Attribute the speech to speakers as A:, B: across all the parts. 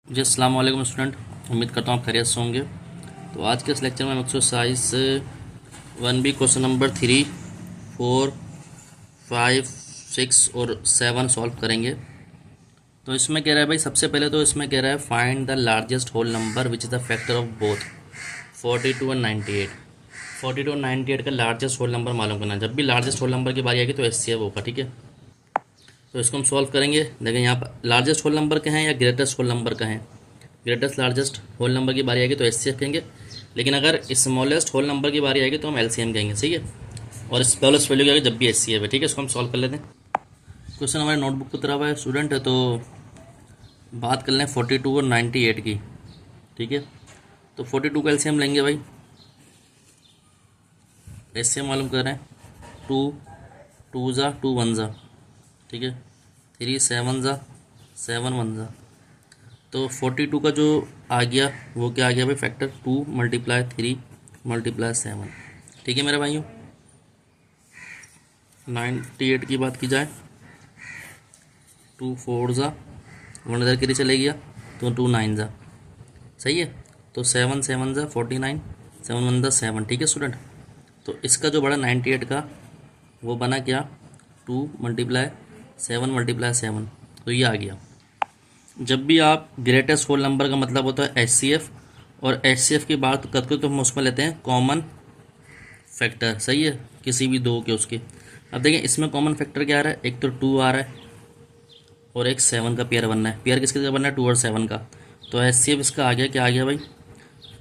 A: जी अस्सलाम वालेकुम स्टूडेंट। उम्मीद करता हूँ आप खैरियत से होंगे। तो आज के इस लेक्चर में हम एक्सरसाइज 1B क्वेश्चन नंबर 3, 4, 5, 6 और 7 सॉल्व करेंगे। तो इसमें कह रहा है भाई, सबसे पहले तो इसमें कह रहा है find the largest whole number which is the factor of both 42 and 98। 42 और 98 का लार्जेस्ट होल नंबर मालूम करना है। जब भी लार्जेस्ट होल नंबर की बारी आएगी तो HCF होगा, ठीक है। तो इसको हम सॉल्व करेंगे। देखें यहाँ पर लार्जेस्ट होल नंबर का है या ग्रेटेस्ट होल नंबर का है। ग्रेटेस्ट लार्जेस्ट होल नंबर की बारी आएगी तो HCF कहेंगे, लेकिन अगर स्मॉलेस्ट होल नंबर की बारी आएगी तो हम LCM कहेंगे, ठीक है। और स्मॉलेस्ट वैल्यू की आएगी जब भी HCF है, ठीक है। इसको हम सॉल्व कर लेते हैं। क्वेश्चन हमारे नोटबुक की तरफ है स्टूडेंट है, तो बात कर लें 42 और 98 की, ठीक है। तो 42 का LCM लेंगे भाई, HCF मालूम कर रहे हैं। 2 2 ज़ा 2 1 ज़ा, ठीक है। 3 7 ज़ा 7 1 ज़ा। तो 42 का जो आ गया वो क्या आ गया भाई, फैक्टर 2 मल्टीप्लाई 3 मल्टीप्लाई 7, ठीक है मेरे भाइयों। 98 की बात की जाए, 2 4 ज़ा 1 इधर के लिए चले गया तो 2 9 ज़ा, सही है। तो 7 7 ज़ा 49, 7 1 ज़ा 7, ठीक है स्टूडेंट। तो इसका जो बड़ा 98 का वो बना क्या, 2 मल्टीप्लाई 7 मल्टीप्लाई 7, तो ये आ गया। जब भी आप ग्रेटेस्ट होल नंबर का मतलब होता है HCF, और HCF की बात करते तो हम उसमें लेते हैं कॉमन फैक्टर, सही है, किसी भी दो के उसके। अब देखें इसमें कॉमन फैक्टर क्या आ रहा है, एक तो 2 आ रहा है और एक 7 का पेयर बनना है। पेयर किसके जगह बनना है, 2 और 7 का। तो HCF इसका आ गया, क्या आ गया भाई,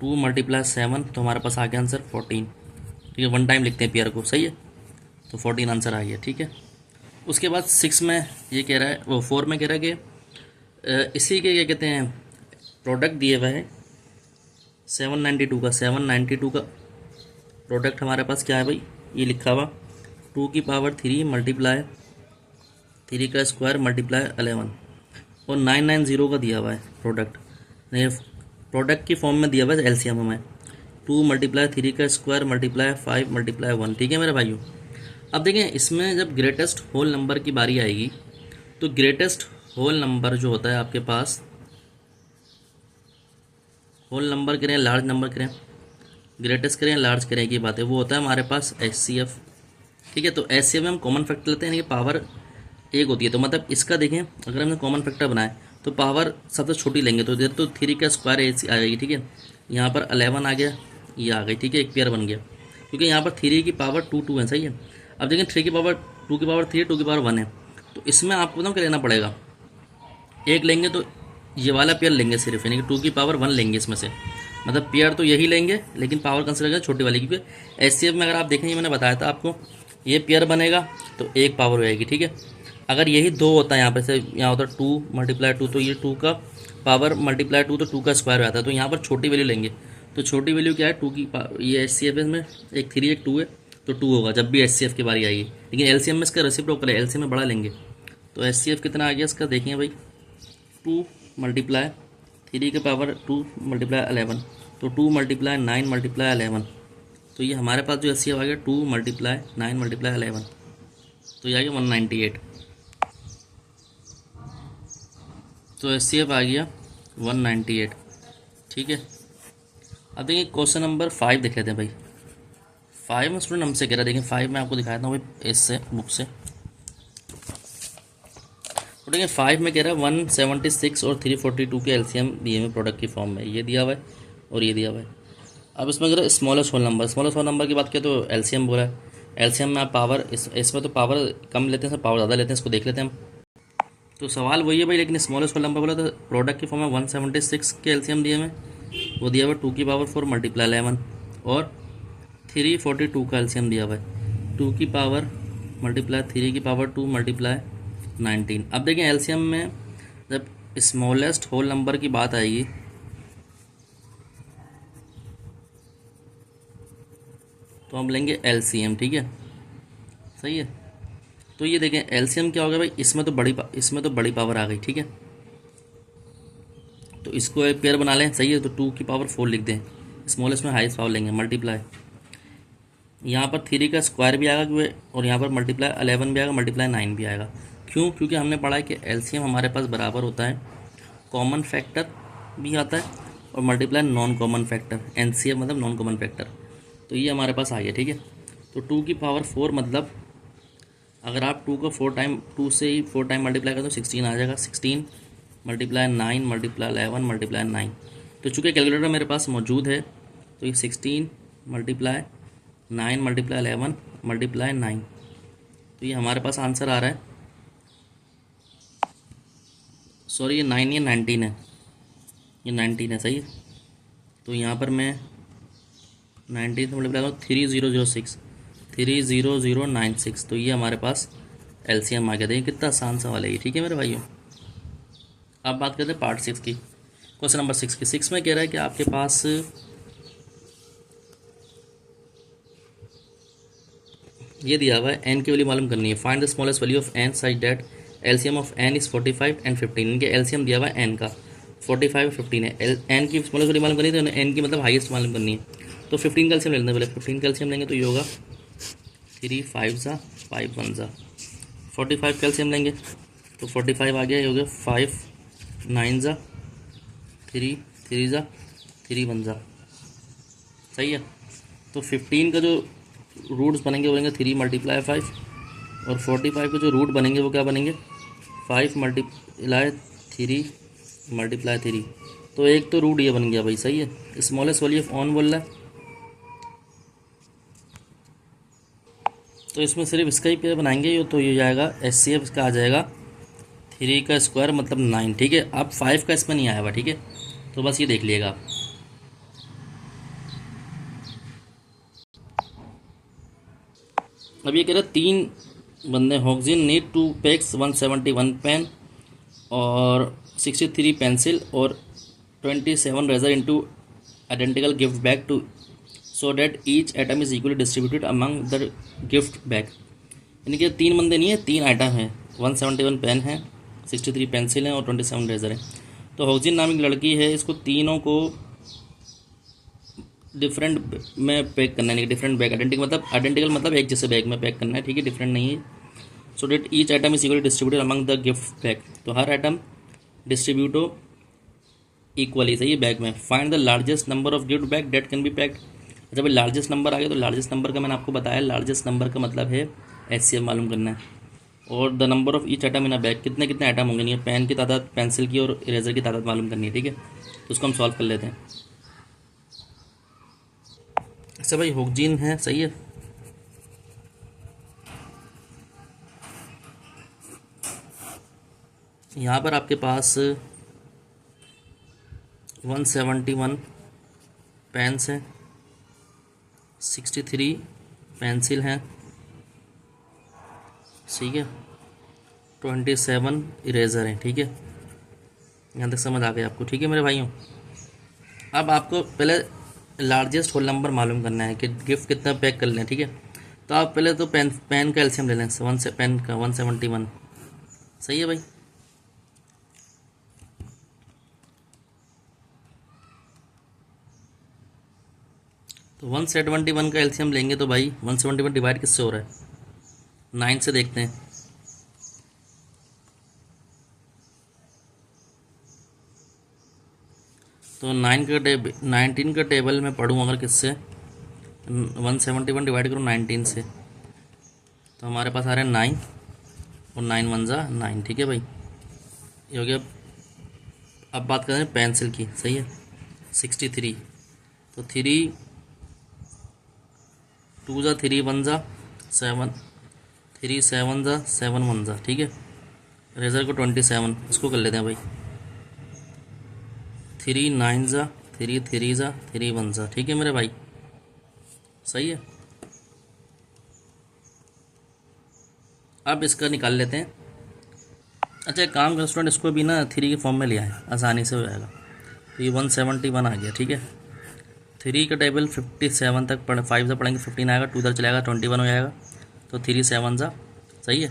A: 2 मल्टीप्लाई 7, तो हमारे पास आ गया आंसर 14, ठीक है। वन टाइम लिखते हैं पेयर को, सही है। तो 14 आंसर आ गया, ठीक है। उसके बाद 6 में ये कह रहा है, वो 4 में कह रहा है कि इसी के क्या कहते हैं, प्रोडक्ट दिए हुए है 792 का। 792 का प्रोडक्ट हमारे पास क्या है भाई, ये लिखा हुआ 2 की पावर 3 मल्टीप्लाई 3 का स्क्वायर मल्टीप्लाई 11, और 990 का दिया हुआ है प्रोडक्ट। नहीं, प्रोडक्ट की फॉर्म में दिया हुआ है LCM हमें 2 मल्टीप्लाई 3 का स्क्वायर मल्टीप्लाई 5 मल्टीप्लाई 1, ठीक है मेरे भाइयों। अब देखें इसमें जब ग्रेटेस्ट होल नंबर की बारी आएगी तो ग्रेटेस्ट होल नंबर जो होता है आपके पास, होल नंबर करें लार्ज नंबर करें, ग्रेटेस्ट करें लार्ज करें की बात है, वो होता है हमारे पास HCF, ठीक है। तो HCF में हम कॉमन फैक्टर लेते हैं, यानी कि पावर एक होती है। तो मतलब इसका देखें, अगर हमने कॉमन फैक्टर बनाए तो पावर सबसे छोटी लेंगे, तो इधर तो 3 का स्क्वायर आ जाएगी, ठीक है। यहाँ पर 11 आ गया, ये आ गई, ठीक है, एक पेयर बन गया, क्योंकि यहाँ पर 3 की पावर 2 2 है, सही है। अब देखें 3 की पावर 2 की पावर 3 2 की पावर 1 है, तो इसमें आपको बताऊँ क्या लेना पड़ेगा, एक लेंगे तो ये वाला पेयर लेंगे सिर्फ, यानी कि 2 की पावर 1 लेंगे इसमें से। मतलब पेयर तो यही लेंगे लेकिन पावर कंसिडर करें छोटी वाली, क्योंकि HCF में अगर आप देखें, ये मैंने बताया था आपको, ये पेयर बनेगा तो एक पावर हो जाएगी, ठीक है। अगर यही दो होता है यहाँ पे, से यहाँ होता है 2 मल्टीप्लाई 2, तो ये 2 का पावर मल्टीप्लाई 2, तो 2 का स्क्वायर हो जाता है। तो यहाँ पर छोटी वैल्यू लेंगे, तो छोटी वैल्यू क्या है, 2 की ये HCF में एक 3 एक 2 है, तो 2 होगा जब भी HCF की बारी आएगी। लेकिन LCM में इसका रेसिप्रोकल है, LCM में बड़ा लेंगे। तो HCF कितना आ गया इसका, देखिए भाई, 2 मल्टीप्लाई 3 के पावर 2 मल्टीप्लाई 11, तो 2 मल्टीप्लाई 9 मल्टीप्लाई 11, तो ये हमारे पास जो HCF आ गया 2 मल्टीप्लाई 9 मल्टीप्लाई 11, तो ये आ गया 198। तो HCF आ गया 198, ठीक है। अब देखिए क्वेश्चन नंबर 5 देख लेते हैं भाई। 5 में स्टूडेंट हमसे कह रहा है, देखिए 5 में आपको दिखाया था भाई इससे बुक से। तो देखिए 5 में कह रहा है 176 और 342 के LCM दिए हुए प्रोडक्ट की फॉर्म में, ये दिया हुआ है और ये दिया हुआ है। अब इसमें कह रहा है smallest whole number, smallest whole number की बात किया तो LCM बोला है। LCM में आप पावर इसमें तो पावर कम लेते हैं, पावर ज़्यादा लेते हैं, इसको देख लेते हैं हम। तो सवाल वही है भाई, लेकिन स्मॉलेस्ट होल नंबर बोला तो प्रोडक्ट की फॉर्म में 176 के LCM दिए हुए, वो दिया हुआ 2 की पावर 4 मल्टीप्लाई 11, और 342 का LCM दिया हुआ है 2 की पावर मल्टीप्लाई 3 की पावर 2 मल्टीप्लाई 19। अब देखें LCM में जब स्मॉलेस्ट होल नंबर की बात आएगी तो हम लेंगे LCM, ठीक है, सही है। तो ये देखें LCM क्या हो गया भाई, इसमें तो बड़ी पावर आ गई, ठीक है। तो इसको एक पेयर बना लें, सही है। तो 2 की पावर 4 लिख दें, स्मॉलेस्ट में हाईएस्ट पावर लेंगे, मल्टीप्लाई यहाँ पर 3 का स्क्वायर भी आएगा क्योंकि, और यहाँ पर मल्टीप्लाई 11 भी आएगा, मल्टीप्लाई 9 भी आएगा। क्यों, क्योंकि हमने पढ़ा है कि LCM हमारे पास बराबर होता है कॉमन फैक्टर भी आता है, और multiply non common factor, NCF मतलब नॉन कॉमन फैक्टर। तो ये हमारे पास आ गया, ठीक है। तो 2 की पावर 4 मतलब अगर आप 2 को 2 से ही 4 टाइम मल्टीप्लाई करें तो 16 आ जाएगा। 16 मल्टीप्लाई 9 मल्टीप्लाई 11 मल्टीप्लाई 9। तो चूँकि कैलकुलेटर मेरे पास मौजूद है, तो ये 16 मल्टीप्लाई 9 मल्टीप्लाई 11 मल्टीप्लाई 9, तो ये हमारे पास आंसर आ रहा है, सॉरी ये 9, ये 19 है, ये 19 है, सही है। तो यहाँ पर मैं 19 से मल्टीप्लाई करूँ 3006 30096, तो ये हमारे पास एलसीएम आ गया। देखिए कितना आसान सवाल है ये, ठीक है मेरे भाइयों। अब बात करते हैं पार्ट 6 की, क्वेश्चन नंबर 6 की। 6 में कह रहा है कि आपके पास ये दिया हुआ है, एन की वैल्यू मालूम करनी है। Find the smallest value of n such that LCM of n is 45 and 15। इनके एलसीएम दिया हुआ है एन का 45 और 15 है। एन की स्मॉलेस्ट वैल्यू मालूम करनी है, तो एन की मतलब हाईएस्ट मालूम करनी है। तो 15 का एलसीएम ले लेते हैं पहले। 15 का एलसीएम लेंगे तो ये होगा 3 5 ज़ा 5 1 ज़ा। 45 का एलसीएम लेंगे तो 45 आ गया, ये हो गया 5 9 ज़ा 3 3 ज़ा 3 1 ज़ा, सही है। तो 15 का जो रूट्स बनेंगे वो बनेंगे 3 मल्टीप्लाई 5, और 45 के जो रूट बनेंगे वो क्या बनेंगे 5 मल्टीप्लाई 3 मल्टीप्लाई 3। तो एक तो रूट ये बन गया भाई, सही है। स्मॉलेस्ट वैल्यू ऑफ ऑन बोल रहा है, तो इसमें सिर्फ इसका ही पेयर बनाएंगे, तो ये जाएगा एचसीएफ का आ जाएगा 3 का स्क्वायर मतलब 9, ठीक है। अब 5 का इसमें नहीं आया हुआ, ठीक है, तो बस ये देख लीजिएगा आप। अब ये कह रहा है 3 बंदे हॉक्जिन नीड 2 पैक्स 171 पेन और 63 पेंसिल और 27 razor into identical gift bag to so that each item is equally distributed among the gift bag. यानी कि 3 बंदे नहीं है, 3 आइटम है। 171 पेन है, 63 पेंसिल हैं और 27 रेजर हैं। तो हॉक्जिन नाम की लड़की है, इसको तीनों को डिफरेंट में पैक करना है, डिफरेंट बैग। आइडेंटिकल मतलब एक जैसे बैग में पैक करना है, ठीक है, डिफरेंट नहीं है। So that each item is equally distributed among the gift bag, तो हर आइटम डिस्ट्रीब्यूटो इक्वली, सही है, बैग में। Find the largest number of gift bag that can be packed. जब लार्जेस्ट नंबर आ गया तो लार्जेस्ट नंबर का मैंने आपको बताया, लार्जेस्ट नंबर का मतलब है एचसीएफ मालूम करना है। और the number of each item in a bag, कितने कितने आइटम होंगे, नहीं पेन की तादाद, पेंसिल की और इरेजर की तादाद मालूम करनी है, ठीक है। तो उसको हम सॉल्व कर लेते हैं। अच्छा भाई हॉक्जिन है, सही है। यहाँ पर आपके पास 171 पेन्स हैं, 63 पेंसिल हैं, ठीक है, 27 इरेज़र हैं, ठीक है। यहाँ तक समझ आ गई आपको, ठीक है मेरे भाइयों। अब आपको पहले लार्जेस्ट होल नंबर मालूम करना है कि गिफ्ट कितना पैक कर लें, ठीक है। तो आप पहले तो पेन का एलसीएम ले लें, पेन का 171, सही है भाई। तो 171 का एलसीएम लेंगे तो भाई 171 डिवाइड किससे हो रहा है, 9 से देखते हैं। तो 19 का टेबल में पढ़ूँ अगर किससे, 171 डिवाइड करूँ 19 से, तो हमारे पास आ रहा है 9 और 9 1 ज़ा 9, ठीक है भाई, ये हो गया। अब बात करें पेंसिल की, सही है, 63, तो 3 2 ज़ा 3 1 ज़ा 7, 3 7 ज़ा 7 1 ज़ा, ठीक है। रेजर को 27, इसको कर लेते हैं भाई, 3 9 ज़ा 3 3 ज़ा 3 1 ज़ा, ठीक है मेरे भाई, सही है। अब इसका निकाल लेते हैं। अच्छा एक काम कर स्टूडेंट, इसको भी ना 3 के फॉर्म में लिया है, आसानी से हो जाएगा। तो ये 171 आ गया, ठीक है। 3 का टेबल 57 तक 5 से पढ़ेंगे 15 आएगा, 2 उधर चलेगा 21 हो जाएगा, तो 3 7 ज़ा, सही है,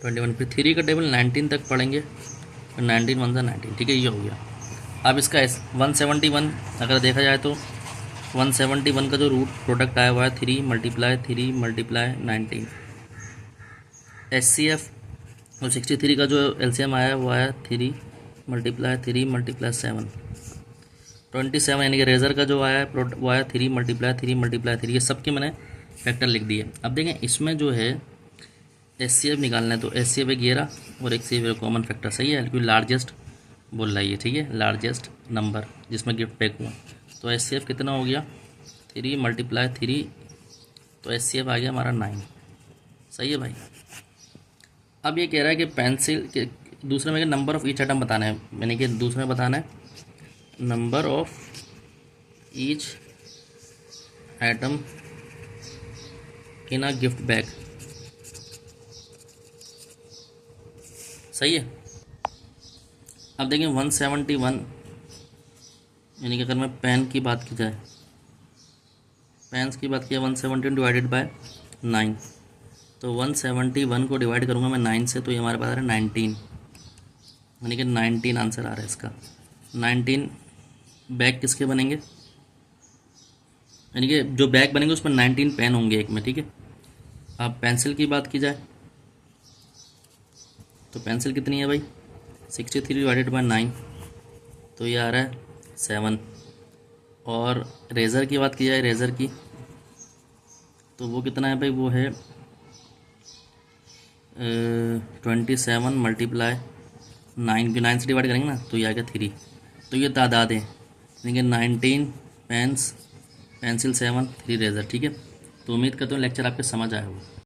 A: 21। फिर 3 का टेबल 19 तक पढ़ेंगे, फिर 19 1 ज़ा 19, ठीक है, ये हो गया। अब इसका 171 अगर देखा जाए तो 171 का जो रूट प्रोडक्ट आया हुआ है 3 मल्टीप्लाई 19, एचसीएफ, और 63 का जो एलसीएम आया वो आया 3 मल्टीप्लाई 7, 27 यानी कि रेज़र का जो आया है वो आया 3 मल्टीप्लाई 3 मल्टीप्लाई 3, ये सबके मैंने फैक्टर लिख दिए। अब देखें इसमें जो है HCF निकालना है, तो HCF एक ये रहा और एक HCF कॉमन फैक्टर, सही है, क्योंकि लार्जेस्ट बोल रहा है ये, ठीक है, लार्जेस्ट नंबर जिसमें गिफ्ट पैक हुआ। तो HCF कितना हो गया 3 मल्टीप्लाई 3, तो HCF आ गया हमारा 9, सही है भाई। अब ये कह रहा है कि पेंसिल के दूसरे में नंबर ऑफ ईच आइटम बताना है, यानी कि दूसरे में बताना है number of each item in a gift bag, सही है। अब देखिए 171, यानी कि अगर मैं पेन की बात की जाए, पेन्स की बात किया 170 डिवाइडेड बाय 9, तो 171 को डिवाइड करूँगा मैं 9 से, तो ये हमारे पास आ रहा है 19, यानी कि 19 आंसर आ रहा है इसका। 19 बैग किसके बनेंगे, यानी कि जो बैग बनेंगे उसमें 19 पेन होंगे एक में, ठीक है। अब पेंसिल की बात की जाए तो पेंसिल कितनी है भाई 63 डिवाइडेड बाय 9, तो ये आ रहा है 7। और रेज़र की बात की जाए, रेज़र की तो वो कितना है भाई, वो है 27 मल्टीप्लाई 9, की 9 से डिवाइड करेंगे ना तो ये आ गया 3। तो ये तादाद है, यानी कि 19 पेन्स, पेंसिल 7, 3 रेज़र, ठीक है। तो उम्मीद करता हूँ लेक्चर आपके समझ आया होगा।